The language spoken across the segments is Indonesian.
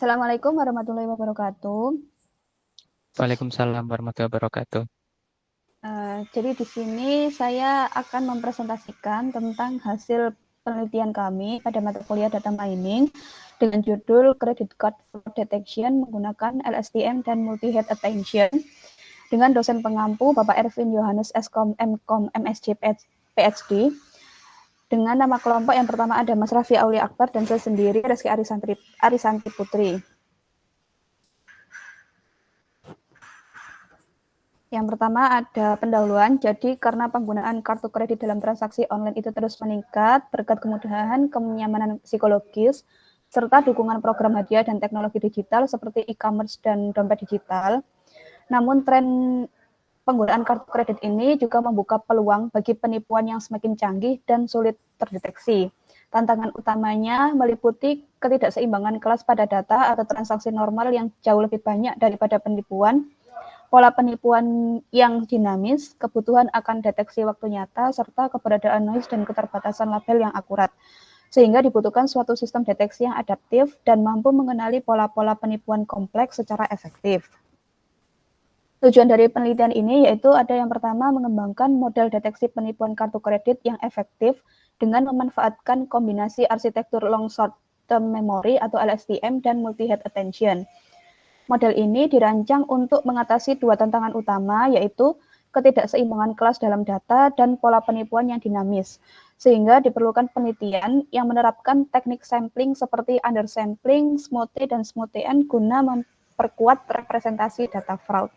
Assalamualaikum warahmatullahi wabarakatuh. Waalaikumsalam warahmatullahi wabarakatuh. Jadi di sini saya akan mempresentasikan tentang hasil penelitian kami pada mata kuliah Data Mining dengan judul Credit Card Fraud Detection menggunakan LSTM dan Multi-Head Attention dengan dosen pengampu Bapak Erwin Yohanes Skom MKom MSc PhD. Dengan nama kelompok yang pertama ada Mas Raffi Aulia Akbar dan saya sendiri Reski Arisanti Putri. Yang pertama ada pendahuluan. Jadi karena penggunaan kartu kredit dalam transaksi online itu terus meningkat berkat kemudahan, kenyamanan psikologis, serta dukungan program hadiah dan teknologi digital seperti e-commerce dan dompet digital. Namun tren penggunaan kartu kredit ini juga membuka peluang bagi penipuan yang semakin canggih dan sulit terdeteksi. Tantangan utamanya meliputi ketidakseimbangan kelas pada data atau transaksi normal yang jauh lebih banyak daripada penipuan, pola penipuan yang dinamis, kebutuhan akan deteksi waktu nyata, serta keberadaan noise dan keterbatasan label yang akurat. Sehingga dibutuhkan suatu sistem deteksi yang adaptif dan mampu mengenali pola-pola penipuan kompleks secara efektif. Tujuan dari penelitian ini yaitu ada yang pertama mengembangkan model deteksi penipuan kartu kredit yang efektif dengan memanfaatkan kombinasi arsitektur long short term memory atau LSTM dan multi-head attention. Model ini dirancang untuk mengatasi dua tantangan utama, yaitu ketidakseimbangan kelas dalam data dan pola penipuan yang dinamis, sehingga diperlukan penelitian yang menerapkan teknik sampling seperti undersampling, SMOTE, dan SMOTE-N guna memperkuat representasi data fraud.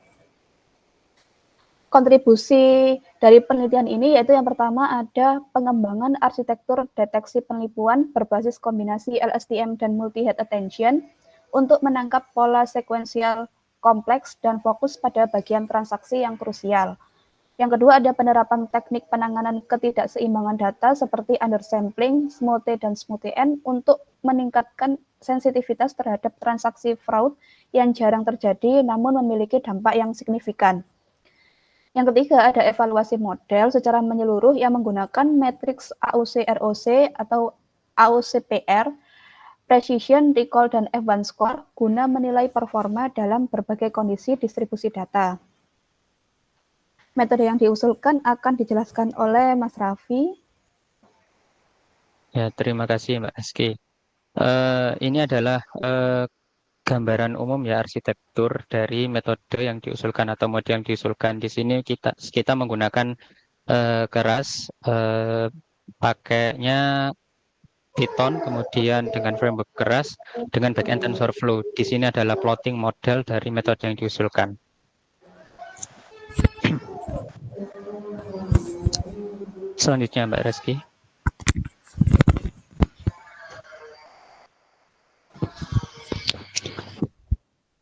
Kontribusi dari penelitian ini yaitu yang pertama ada pengembangan arsitektur deteksi penipuan berbasis kombinasi LSTM dan multi-head attention untuk menangkap pola sekuensial kompleks dan fokus pada bagian transaksi yang krusial. Yang kedua ada penerapan teknik penanganan ketidakseimbangan data seperti undersampling, SMOTE, dan SMOTE-N untuk meningkatkan sensitivitas terhadap transaksi fraud yang jarang terjadi namun memiliki dampak yang signifikan. Yang ketiga ada evaluasi model secara menyeluruh yang menggunakan matriks AUC-ROC atau AUC-PR, Precision, Recall, dan F1 Score guna menilai performa dalam berbagai kondisi distribusi data. Metode yang diusulkan akan dijelaskan oleh Mas Raffi. Ya, terima kasih Mbak Eski. Ini adalah gambaran umum ya arsitektur dari metode yang diusulkan atau mode yang diusulkan. Di sini kita menggunakan keras pakainya Python, kemudian dengan framework keras dengan backend TensorFlow. Di sini adalah plotting model dari metode yang diusulkan. Selanjutnya Mbak Reski.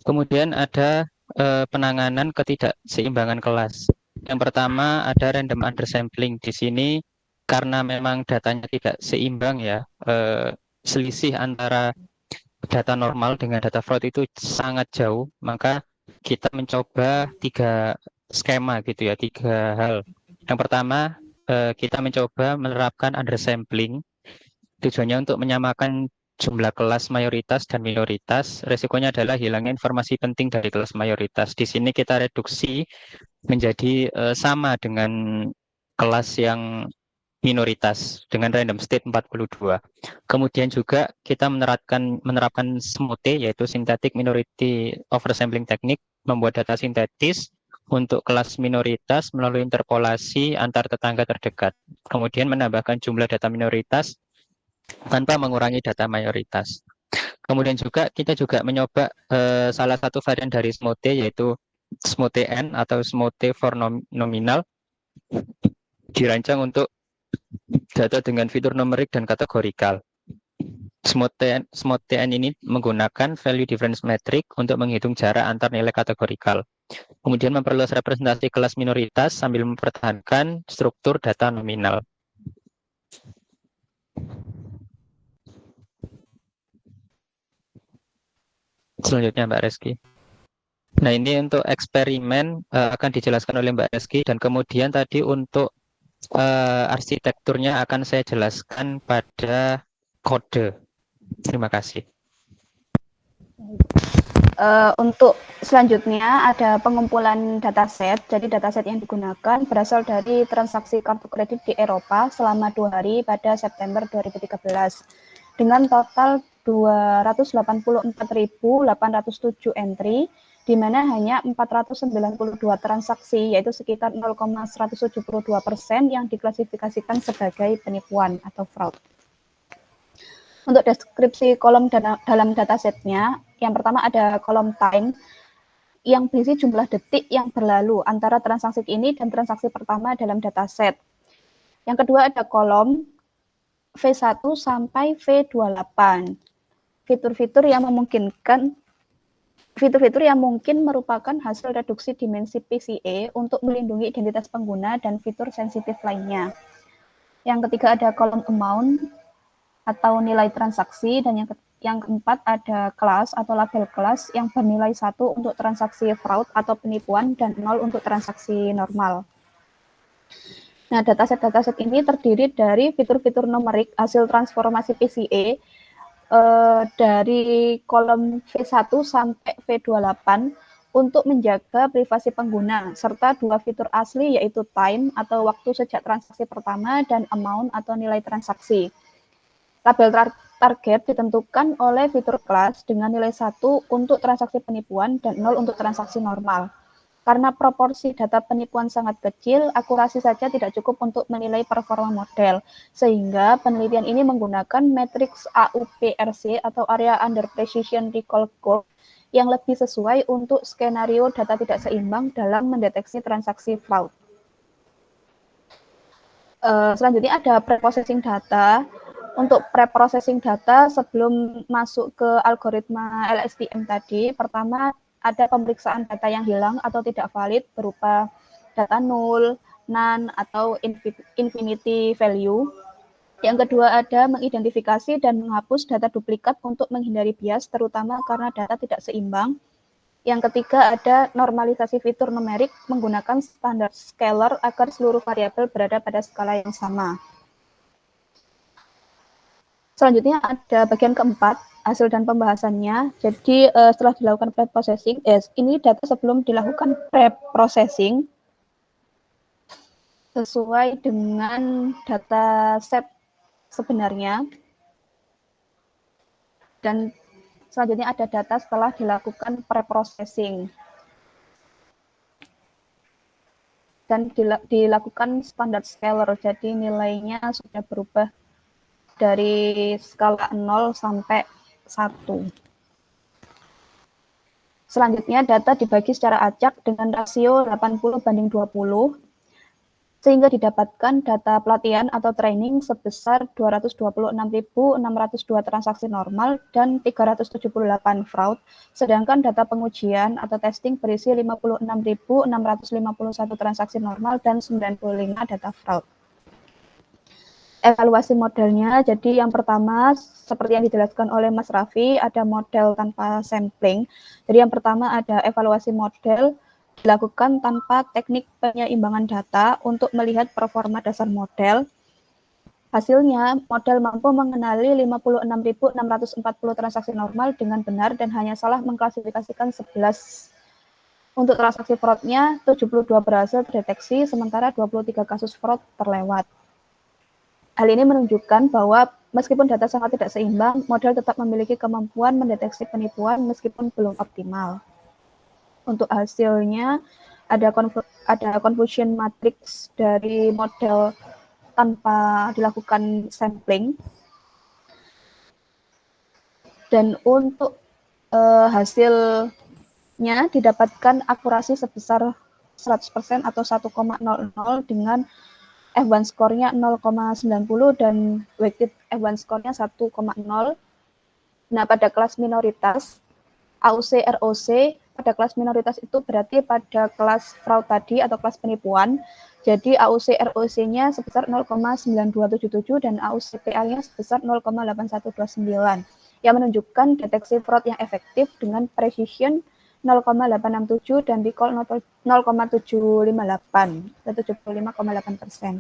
Kemudian ada penanganan ketidakseimbangan kelas. Yang pertama ada random undersampling. Di sini karena memang datanya tidak seimbang ya, selisih antara data normal dengan data fraud itu sangat jauh, maka kita mencoba tiga skema gitu ya, tiga hal. Yang pertama kita mencoba menerapkan undersampling. Tujuannya untuk menyamakan jumlah kelas mayoritas dan minoritas. Resikonya adalah hilangnya informasi penting dari kelas mayoritas. Di sini kita reduksi menjadi sama dengan kelas yang minoritas dengan random state 42. Kemudian juga kita menerapkan SMOTE yaitu Synthetic Minority Oversampling Technique, membuat data sintetis untuk kelas minoritas melalui interpolasi antar tetangga terdekat. Kemudian menambahkan jumlah data minoritas tanpa mengurangi data mayoritas. Kemudian juga kita juga mencoba salah satu varian dari SMOTE yaitu SMOTE-N atau SMOTE for nominal, dirancang untuk data dengan fitur numerik dan kategorikal. SMOTE-N ini menggunakan value difference metric untuk menghitung jarak antar nilai kategorikal. Kemudian memperluas representasi kelas minoritas sambil mempertahankan struktur data nominal. Selanjutnya Mbak Reski. Nah, ini untuk eksperimen akan dijelaskan oleh Mbak Reski, dan kemudian tadi untuk arsitekturnya akan saya jelaskan pada kode. Terima kasih. Untuk selanjutnya ada pengumpulan dataset. Jadi dataset yang digunakan berasal dari transaksi kartu kredit di Eropa selama 2 hari pada September 2013 dengan total 284.807 entry, di mana hanya 492 transaksi, yaitu sekitar 0,172% yang diklasifikasikan sebagai penipuan atau fraud. Untuk deskripsi kolom dalam datasetnya, yang pertama ada kolom time, yang berisi jumlah detik yang berlalu antara transaksi ini dan transaksi pertama dalam dataset. Yang kedua ada kolom V1 sampai V28. Fitur-fitur yang mungkin merupakan hasil reduksi dimensi PCA untuk melindungi identitas pengguna dan fitur sensitif lainnya. Yang ketiga ada kolom amount atau nilai transaksi, dan yang keempat ada kelas atau label kelas yang bernilai 1 untuk transaksi fraud atau penipuan dan 0 untuk transaksi normal. Nah, dataset ini terdiri dari fitur-fitur numerik hasil transformasi PCA dari kolom V1 sampai V28 untuk menjaga privasi pengguna, serta 2 fitur asli yaitu time atau waktu sejak transaksi pertama dan amount atau nilai transaksi. Label target ditentukan oleh fitur kelas dengan nilai 1 untuk transaksi penipuan dan 0 untuk transaksi normal. Karena proporsi data penipuan sangat kecil, akurasi saja tidak cukup untuk menilai performa model, sehingga penelitian ini menggunakan matriks AUPRC atau Area Under Precision Recall Curve yang lebih sesuai untuk skenario data tidak seimbang dalam mendeteksi transaksi fraud. Selanjutnya ada preprocessing data. Untuk preprocessing data sebelum masuk ke algoritma LSTM tadi, pertama ada pemeriksaan data yang hilang atau tidak valid berupa data null, none, atau infinity value. Yang kedua ada mengidentifikasi dan menghapus data duplikat untuk menghindari bias, terutama karena data tidak seimbang. Yang ketiga ada normalisasi fitur numerik menggunakan standar scalar agar seluruh variabel berada pada skala yang sama. Selanjutnya ada bagian keempat, hasil dan pembahasannya. Jadi setelah dilakukan pre-processing, ini data sebelum dilakukan pre-processing sesuai dengan data set sebenarnya. Dan selanjutnya ada data setelah dilakukan pre-processing. Dan dilakukan standar scalar, jadi nilainya sudah berubah dari skala 0 sampai 1. Selanjutnya data dibagi secara acak dengan rasio 80:20, sehingga didapatkan data pelatihan atau training sebesar 226.602 transaksi normal dan 378 fraud, sedangkan data pengujian atau testing berisi 56.651 transaksi normal dan 95 data fraud. Evaluasi modelnya, jadi yang pertama seperti yang dijelaskan oleh Mas Raffi, ada model tanpa sampling. Jadi yang pertama ada evaluasi model dilakukan tanpa teknik penyeimbangan data untuk melihat performa dasar model. Hasilnya, model mampu mengenali 56.640 transaksi normal dengan benar dan hanya salah mengklasifikasikan 11. Untuk transaksi fraudnya, 72 berhasil terdeteksi, sementara 23 kasus fraud terlewat. Hal ini menunjukkan bahwa meskipun data sangat tidak seimbang, model tetap memiliki kemampuan mendeteksi penipuan meskipun belum optimal. Untuk hasilnya, ada confusion matrix dari model tanpa dilakukan sampling. Dan untuk hasilnya didapatkan akurasi sebesar 100% atau 1,00 dengan F1 score-nya 0,90 dan weighted F1 score-nya 1,0. Nah, pada kelas minoritas, AUC ROC pada kelas minoritas itu berarti pada kelas fraud tadi atau kelas penipuan. Jadi AUC ROC-nya sebesar 0,9277 dan AUC PA-nya sebesar 0,8129 yang menunjukkan deteksi fraud yang efektif dengan precision 0,867 dan recall 0,758 dan 75,8%.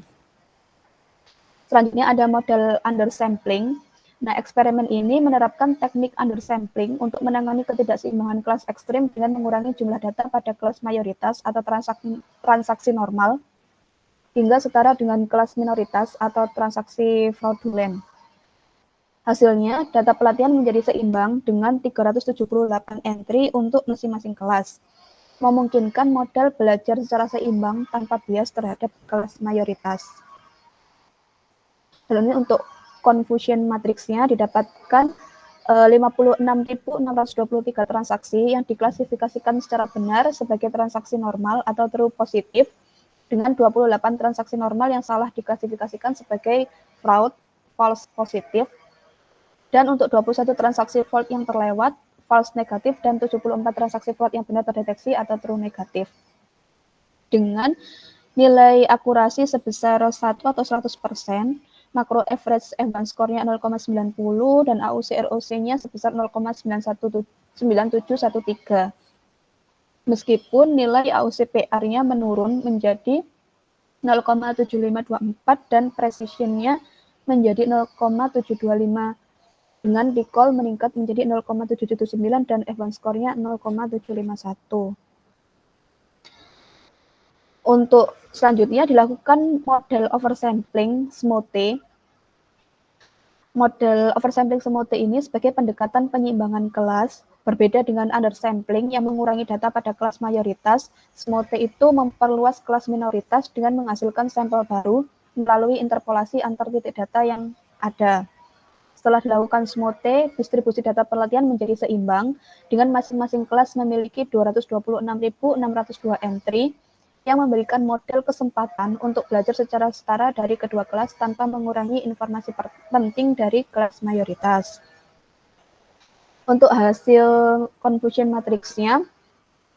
Selanjutnya ada model undersampling. Nah, eksperimen ini menerapkan teknik undersampling untuk menangani ketidakseimbangan kelas ekstrim dengan mengurangi jumlah data pada kelas mayoritas atau transaksi normal hingga setara dengan kelas minoritas atau transaksi fraudulent. Hasilnya, data pelatihan menjadi seimbang dengan 378 entry untuk masing-masing kelas, memungkinkan model belajar secara seimbang tanpa bias terhadap kelas mayoritas. Selanjutnya untuk confusion matriksnya didapatkan 56.623 transaksi yang diklasifikasikan secara benar sebagai transaksi normal atau true positif, dengan 28 transaksi normal yang salah diklasifikasikan sebagai fraud, false positif, dan untuk 21 transaksi fraud yang terlewat, false negatif, dan 74 transaksi fraud yang benar terdeteksi atau true negatif. Dengan nilai akurasi sebesar 1 atau 100%, makro average advance score-nya 0,90 dan AUC ROC-nya sebesar 0,9713. Meskipun nilai AUC PR-nya menurun menjadi 0,7524 dan precision-nya menjadi 0,725 dengan recall meningkat menjadi 0,779 dan advance score-nya 0,751. Untuk selanjutnya dilakukan model oversampling SMOTE. Model oversampling SMOTE ini sebagai pendekatan penyeimbangan kelas, berbeda dengan undersampling yang mengurangi data pada kelas mayoritas. SMOTE itu memperluas kelas minoritas dengan menghasilkan sampel baru melalui interpolasi antar titik data yang ada. Setelah dilakukan SMOTE, distribusi data pelatihan menjadi seimbang dengan masing-masing kelas memiliki 226.602 entry yang memberikan model kesempatan untuk belajar secara setara dari kedua kelas tanpa mengurangi informasi penting dari kelas mayoritas. Untuk hasil confusion matriksnya,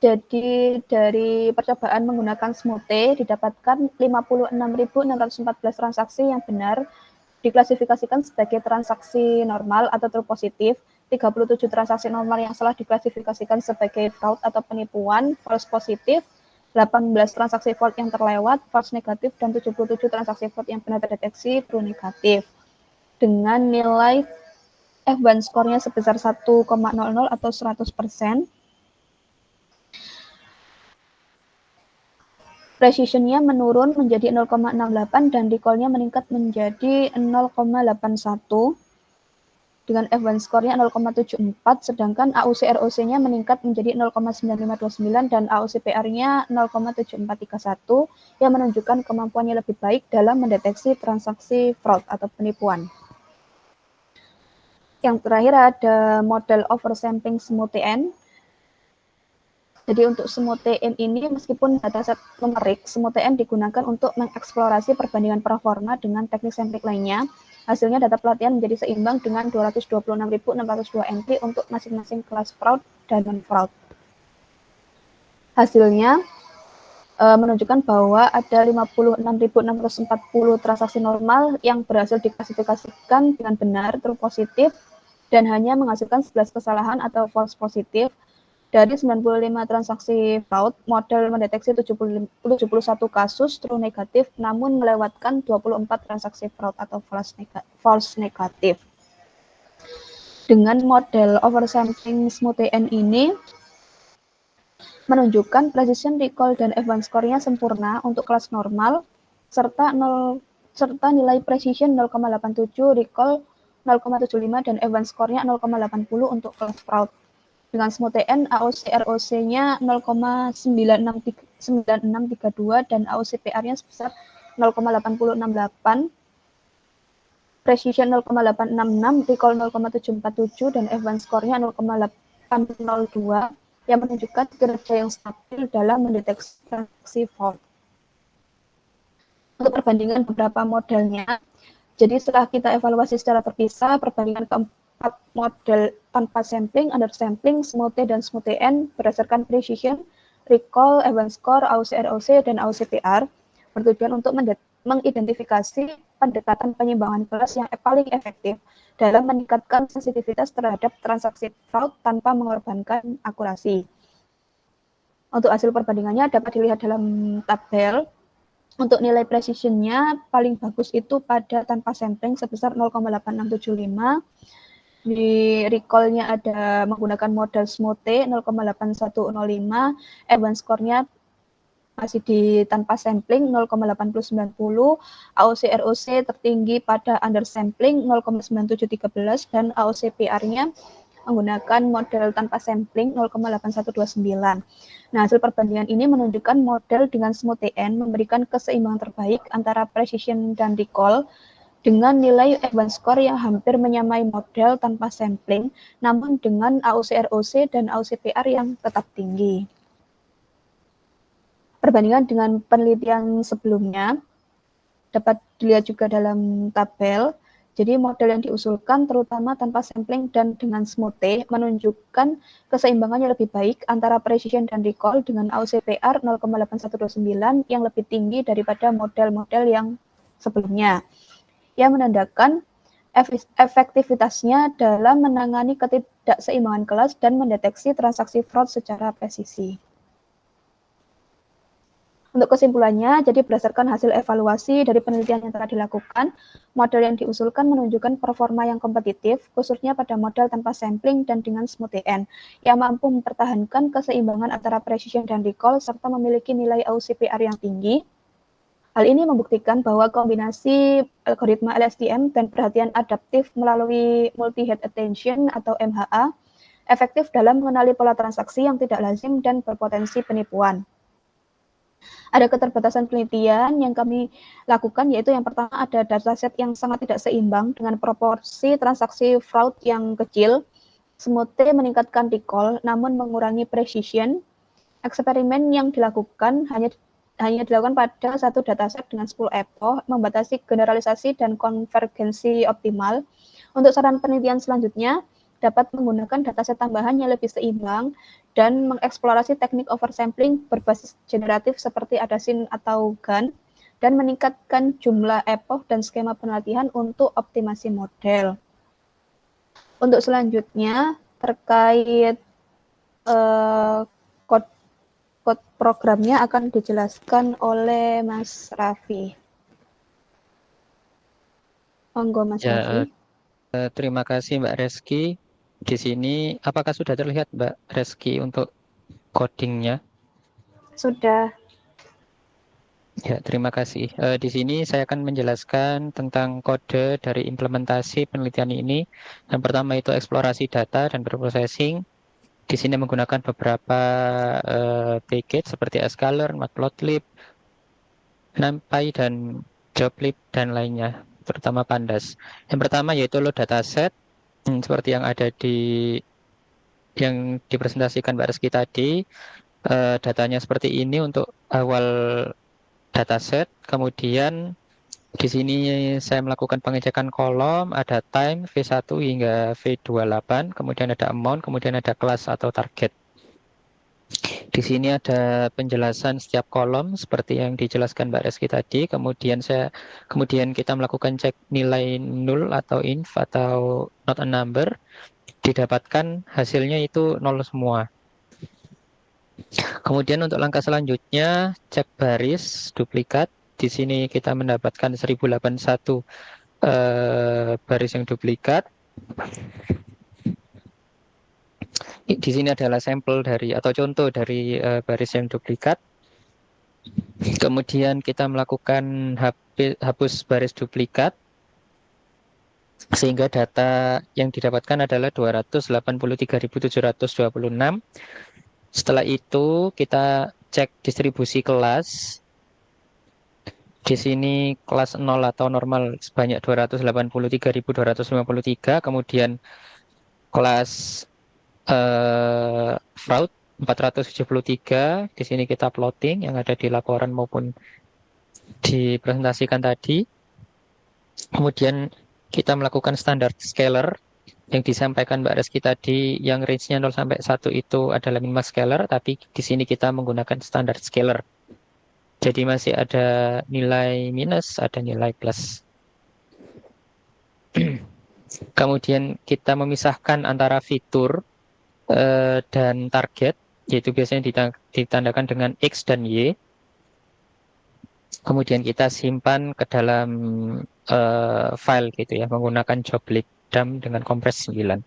jadi dari percobaan menggunakan SMOTE didapatkan 56.614 transaksi yang benar diklasifikasikan sebagai transaksi normal atau true positif, 37 transaksi normal yang salah diklasifikasikan sebagai fraud atau penipuan, false positif, 18 transaksi fraud yang terlewat, false negatif, dan 77 transaksi fraud yang benar terdeteksi, true negatif. Dengan nilai advance score-nya sebesar 1,00 atau 100%. Precision-nya menurun menjadi 0,68 dan recall-nya meningkat menjadi 0,81 dengan advance score-nya 0,74, sedangkan AUC ROC-nya meningkat menjadi 0,9529 dan AUC PR-nya 0,7431 yang menunjukkan kemampuannya lebih baik dalam mendeteksi transaksi fraud atau penipuan. Yang terakhir ada model oversampling SMOTE-N. Jadi untuk SMOTE-N ini meskipun dataset numerik, SMOTE-N digunakan untuk mengeksplorasi perbandingan performa dengan teknik sampling lainnya. Hasilnya data pelatihan menjadi seimbang dengan 226.602 entry untuk masing-masing kelas fraud dan non-fraud. Hasilnya menunjukkan bahwa ada 56.640 transaksi normal yang berhasil diklasifikasikan dengan benar, true positif, dan hanya menghasilkan 11 kesalahan atau false positif. Dari 95 transaksi fraud, model mendeteksi 71 kasus true negatif, namun melewatkan 24 transaksi fraud atau false negatif. Dengan model oversampling SMOTE-N ini, menunjukkan precision, recall, dan advance score-nya sempurna untuk kelas normal, serta nilai precision 0,87, recall 0,75, dan advance score-nya 0,80 untuk kelas fraud. Dengan SMOTE-N, AUC ROC-nya 0,9632 dan AUC PR-nya sebesar 0,8068, precision 0,866, recall 0,747, dan advance score-nya 0,802 yang menunjukkan kinerja yang stabil dalam mendeteksi transaksi fraud. Untuk perbandingan beberapa modelnya, jadi setelah kita evaluasi secara terpisah, perbandingan keempat model tanpa sampling, undersampling, SMOTE dan SMOTE-N berdasarkan precision, recall, advance score, AUC ROC, dan AUC PR bertujuan untuk mengidentifikasi pendekatan penyeimbangan kelas yang paling efektif dalam meningkatkan sensitivitas terhadap transaksi fraud tanpa mengorbankan akurasi. Untuk hasil perbandingannya dapat dilihat dalam tabel. Untuk nilai precision-nya paling bagus itu pada tanpa sampling sebesar 0,8675. Di recall-nya ada menggunakan model SMOTE 0,8105, advance score-nya masih di tanpa sampling 0,8090, AOC ROC tertinggi pada under sampling 0,9713 dan AOC PR-nya menggunakan model tanpa sampling 0,8129. Nah, hasil perbandingan ini menunjukkan model dengan SMOTE-N memberikan keseimbangan terbaik antara precision dan recall dengan nilai advance score yang hampir menyamai model tanpa sampling, namun dengan AOC ROC dan AOC PR yang tetap tinggi. Perbandingan dengan penelitian sebelumnya dapat dilihat juga dalam tabel. Jadi model yang diusulkan terutama tanpa sampling dan dengan SMOTE menunjukkan keseimbangannya lebih baik antara precision dan recall dengan AOCPR 0,8129 yang lebih tinggi daripada model-model yang sebelumnya. Yang menandakan efektivitasnya dalam menangani ketidakseimbangan kelas dan mendeteksi transaksi fraud secara presisi. Untuk kesimpulannya, jadi berdasarkan hasil evaluasi dari penelitian yang telah dilakukan, model yang diusulkan menunjukkan performa yang kompetitif, khususnya pada model tanpa sampling dan dengan SMOTE-N, yang mampu mempertahankan keseimbangan antara precision dan recall, serta memiliki nilai AUCPR yang tinggi. Hal ini membuktikan bahwa kombinasi algoritma LSTM dan perhatian adaptif melalui multi-head attention atau MHA efektif dalam mengenali pola transaksi yang tidak lazim dan berpotensi penipuan. Ada keterbatasan penelitian yang kami lakukan, yaitu yang pertama ada dataset yang sangat tidak seimbang dengan proporsi transaksi fraud yang kecil. SMOTE meningkatkan recall namun mengurangi precision. Eksperimen yang dilakukan hanya dilakukan pada satu dataset dengan 10 epoch, membatasi generalisasi dan konvergensi optimal. Untuk saran penelitian selanjutnya, dapat menggunakan dataset tambahan yang lebih seimbang dan mengeksplorasi teknik oversampling berbasis generatif seperti ADASYN atau GAN, dan meningkatkan jumlah epoch dan skema penelitian untuk optimasi model. Untuk selanjutnya, terkait kode programnya akan dijelaskan oleh Mas Raffi. Monggo Mas Raffi. Terima kasih Mbak Reski. Di sini apakah sudah terlihat Mbak Reski untuk codingnya? Sudah. Ya, terima kasih. Di sini saya akan menjelaskan tentang kode dari implementasi penelitian ini. Yang pertama itu eksplorasi data dan preprocessing. Di sini menggunakan beberapa package seperti Scalar, Matplotlib, NumPy, dan Joblib, dan lainnya, terutama Pandas. Yang pertama yaitu load dataset, seperti yang ada yang dipresentasikan Mbak Reski tadi. Datanya seperti ini untuk awal dataset. Kemudian di sini saya melakukan pengecekan kolom, ada time V1 hingga V28, kemudian ada amount, kemudian ada kelas atau target. Di sini ada penjelasan setiap kolom seperti yang dijelaskan Mbak Reski tadi. Kemudian kita melakukan cek nilai null atau inf atau not a number. Didapatkan hasilnya itu nol semua. Kemudian untuk langkah selanjutnya cek baris duplikat. Di sini kita mendapatkan 1081 baris yang duplikat. Di sini adalah sampel dari atau contoh dari baris yang duplikat. Kemudian kita melakukan hapus baris duplikat sehingga data yang didapatkan adalah 283.726. Setelah itu kita cek distribusi kelas. Di sini kelas 0 atau normal sebanyak 283.253, kemudian kelas fraud 473. Di sini kita plotting yang ada di laporan maupun dipresentasikan tadi. Kemudian kita melakukan standar scalar yang disampaikan Mbak Reski tadi, yang range-nya 0 sampai 1 itu adalah minimal scalar, tapi di sini kita menggunakan standar scalar. Jadi masih ada nilai minus, ada nilai plus. Kemudian kita memisahkan antara fitur dan target, yaitu biasanya ditandakan dengan X dan Y. kemudian kita simpan ke dalam file gitu ya, menggunakan job dump dengan kompres 9.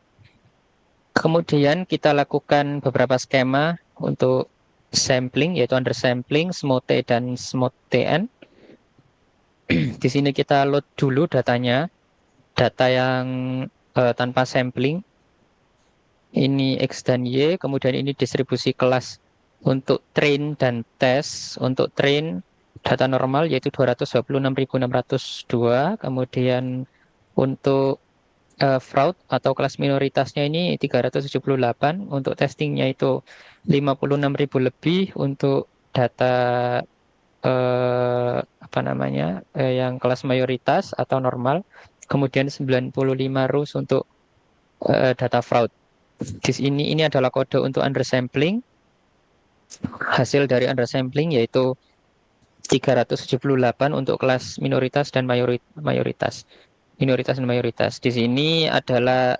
Kemudian kita lakukan beberapa skema untuk sampling, yaitu undersampling, SMOTE, dan SMOTE-N. Di sini kita load dulu datanya, data yang tanpa sampling. Ini X dan Y, kemudian ini distribusi kelas untuk train dan test. Untuk train data normal yaitu 226.602, kemudian untuk fraud atau kelas minoritasnya ini 378, untuk testingnya itu 56.000 lebih, untuk data apa namanya yang kelas mayoritas atau normal, kemudian 95 rows untuk data fraud. Di sini ini adalah kode untuk undersampling. Hasil dari undersampling yaitu 378 untuk kelas minoritas dan mayoritas. Minoritas dan mayoritas. Di sini adalah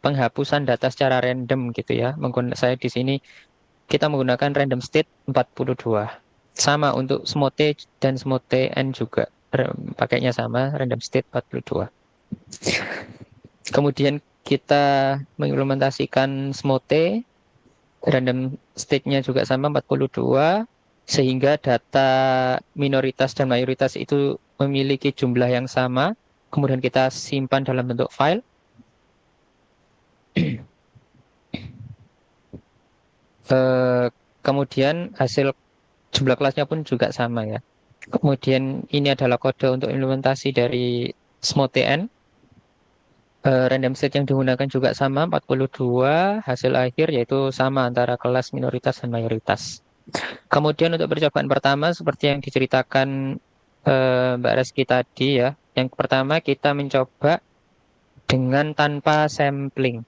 penghapusan data secara random gitu ya. Saya di sini kita menggunakan random state 42. Sama untuk SMOTE dan SMOTE-N juga. Pakainya sama, random state 42. Kemudian kita mengimplementasikan SMOTE, random state-nya juga sama 42, sehingga data minoritas dan mayoritas itu memiliki jumlah yang sama. Kemudian kita simpan dalam bentuk file. Kemudian hasil jumlah kelasnya pun juga sama ya. Kemudian ini adalah kode untuk implementasi dari SMOTE-N. Random set yang digunakan juga sama 42, hasil akhir yaitu sama antara kelas minoritas dan mayoritas. Kemudian untuk percobaan pertama seperti yang diceritakan Mbak Reski tadi ya. Yang pertama kita mencoba dengan tanpa sampling.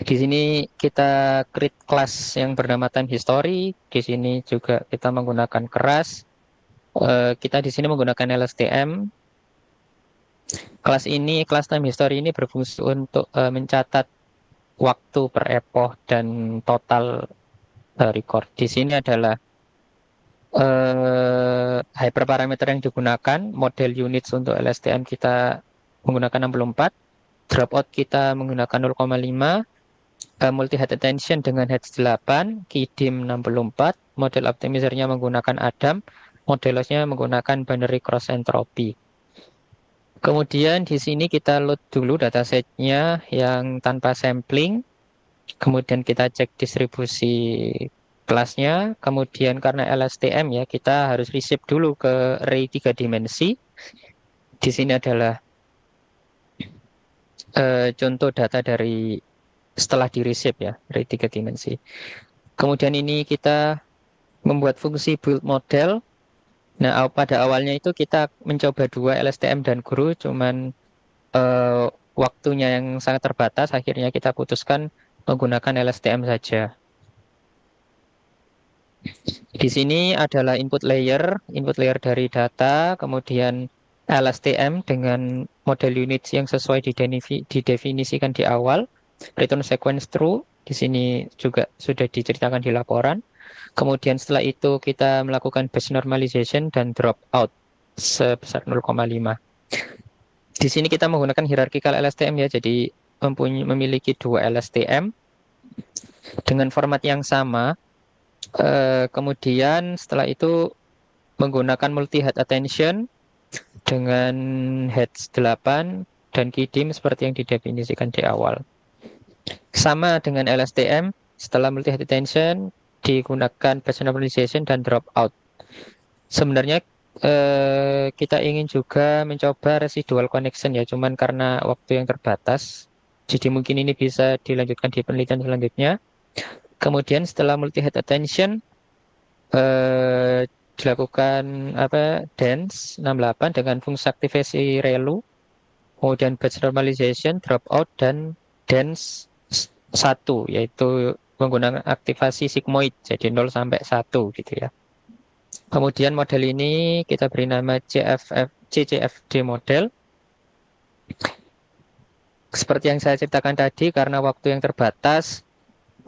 Di sini kita create kelas yang bernama time history. Di sini juga kita menggunakan keras. Kita di sini menggunakan LSTM. Kelas ini, kelas time history ini berfungsi untuk mencatat waktu per epoch dan total record. Di sini adalah hyperparameter yang digunakan, model units untuk LSTM kita menggunakan 64, dropout kita menggunakan 0,5, multi head attention dengan heads 8, KeyDim 64, model optimizernya menggunakan Adam, model lossnya menggunakan binary cross entropy. Kemudian di sini kita load dulu datasetnya yang tanpa sampling. Kemudian kita cek distribusi kelasnya. Kemudian karena LSTM ya, kita harus reshape dulu ke array 3 dimensi. Di sini adalah contoh data dari setelah di reshape ya, array 3 dimensi. Kemudian ini kita membuat fungsi build model. Nah, pada awalnya itu kita mencoba dua LSTM dan guru, cuman waktunya yang sangat terbatas, akhirnya kita putuskan menggunakan LSTM saja. Di sini adalah input layer dari data, kemudian LSTM dengan model unit yang sesuai didefinisikan di awal, return sequence true, di sini juga sudah diceritakan di laporan. Kemudian setelah itu kita melakukan batch normalization dan dropout sebesar 0,5. Di sini kita menggunakan hierarchical LSTM ya, jadi memiliki dua LSTM dengan format yang sama. Kemudian setelah itu menggunakan multi head attention dengan heads 8 dan KeyDim seperti yang didefinisikan di awal. Sama dengan LSTM, setelah multi head attention digunakan batch normalization dan dropout. Sebenarnya kita ingin juga mencoba residual connection ya, cuman karena waktu yang terbatas, jadi mungkin ini bisa dilanjutkan di penelitian selanjutnya. Kemudian setelah multi head attention dilakukan dance 68 dengan fungsi aktivasi relu, kemudian batch normalization, dropout, dan dance 1 yaitu menggunakan aktivasi sigmoid jadi 0 sampai 1 gitu ya. Kemudian model ini kita beri nama CCFD model. Seperti yang saya ceritakan tadi, karena waktu yang terbatas,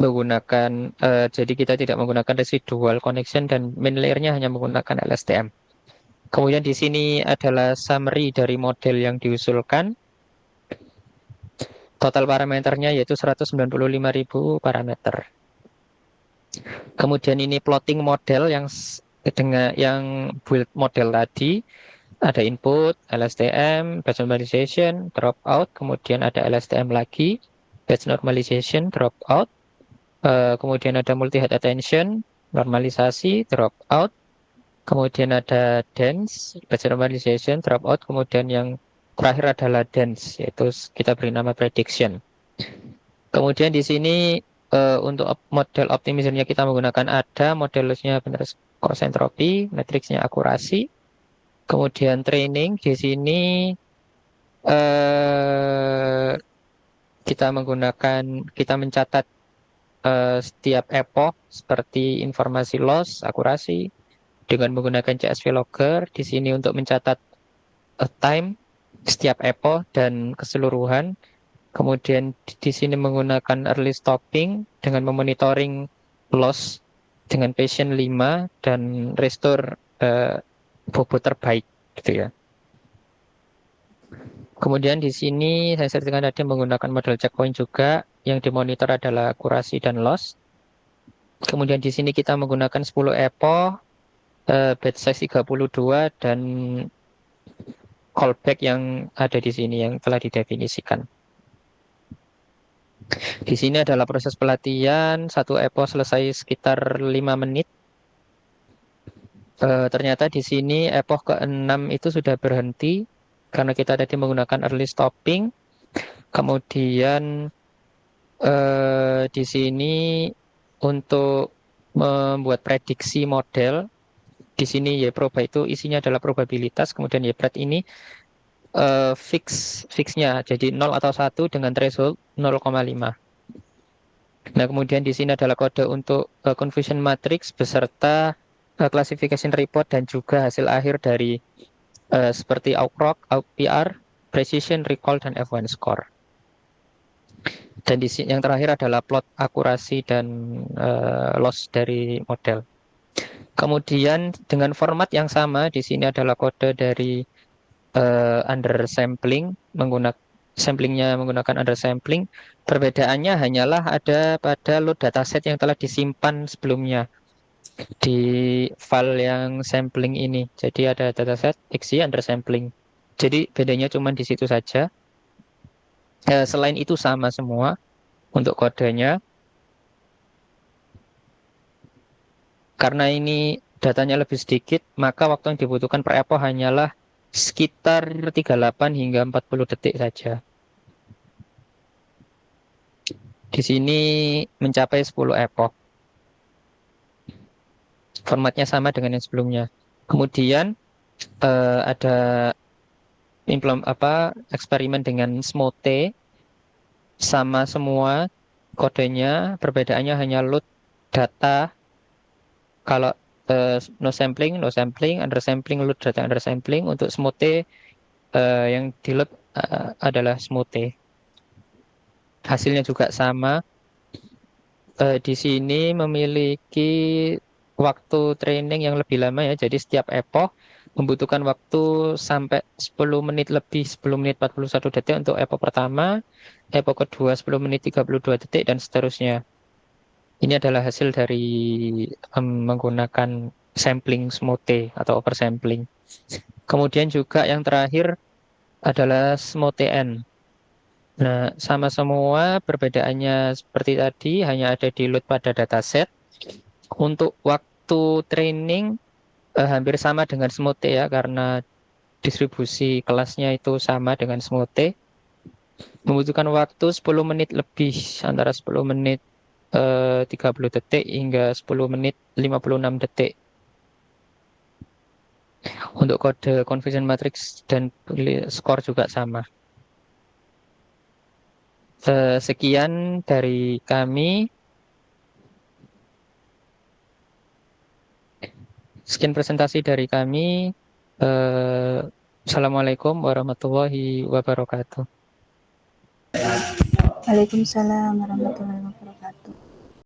menggunakan jadi kita tidak menggunakan residual connection dan main layernya hanya menggunakan LSTM. Kemudian di sini adalah summary dari model yang diusulkan. Total parameternya yaitu 195.000 parameter. Kemudian ini plotting model dengan yang build model tadi. Ada input, LSTM, batch normalization, dropout, kemudian ada LSTM lagi, batch normalization, dropout, kemudian ada multi-head attention, normalisasi, dropout, kemudian ada dense, batch normalization, dropout, kemudian yang terakhir adalah dense, yaitu kita beri nama prediction. Kemudian di sini untuk model optimismnya kita menggunakan ada model lossnya benar cost entropy, matriksnya akurasi, kemudian training di sini eh, kita mencatat setiap epoch seperti informasi loss, akurasi dengan menggunakan CSV logger di sini untuk mencatat time setiap epoch dan keseluruhan. Kemudian di sini menggunakan early stopping dengan memonitoring loss dengan patient 5 dan restore bobot terbaik gitu ya. Kemudian di sini saya sertikan tadi menggunakan model checkpoint juga yang dimonitor adalah akurasi dan loss. Kemudian di sini kita menggunakan 10 epoch, batch size 32 dan callback yang ada di sini yang telah didefinisikan. Di sini adalah proses pelatihan, satu epoch selesai sekitar 5 menit. Ternyata di sini epoch ke-6 itu sudah berhenti karena kita tadi menggunakan early stopping. Kemudian di sini untuk membuat prediksi model, di sini YProba itu isinya adalah probabilitas, kemudian YPRED ini fixnya jadi 0 atau 1 dengan threshold 0,5. Nah, kemudian di sini adalah kode untuk confusion matrix beserta classification report dan juga hasil akhir dari seperti OutRock, OutPR, precision, recall, dan F1 score. Dan di sini yang terakhir adalah plot akurasi dan loss dari model. Kemudian dengan format yang sama di sini adalah kode dari undersampling samplingnya menggunakan undersampling. Perbedaannya hanyalah ada pada load dataset yang telah disimpan sebelumnya di file yang sampling ini. Jadi ada dataset XY undersampling. Jadi bedanya cuma di situ saja. Selain itu sama semua untuk kodenya. Karena ini datanya lebih sedikit, maka waktu yang dibutuhkan per epoch hanyalah sekitar 38 hingga 40 detik saja. Di sini mencapai 10 epoch. Formatnya sama dengan yang sebelumnya. Kemudian ada eksperimen dengan Smote sama semua kodenya, perbedaannya hanya load data. Kalau no sampling, undersampling, load data undersampling. Untuk Smote yang di load adalah Smote. Hasilnya juga sama. Di sini memiliki waktu training yang lebih lama ya. Jadi setiap epoch membutuhkan waktu sampai 10 menit lebih, 10 menit 41 detik untuk epoch pertama, epoch kedua 10 menit 32 detik, dan seterusnya. Ini adalah hasil dari menggunakan sampling Smote atau oversampling. Kemudian juga yang terakhir adalah Smote N. Nah, sama semua, perbedaannya seperti tadi, hanya ada di load pada dataset. Untuk waktu training hampir sama dengan Smote ya, karena distribusi kelasnya itu sama dengan Smote. Membutuhkan waktu 10 menit lebih, antara 10 menit 30 detik hingga 10 menit 56 detik. Untuk kode confusion matrix dan skor juga sama. Sekian dari kami. Sekian presentasi dari kami. Assalamualaikum warahmatullahi wabarakatuh. Waalaikumsalam warahmatullahi wabarakatuh.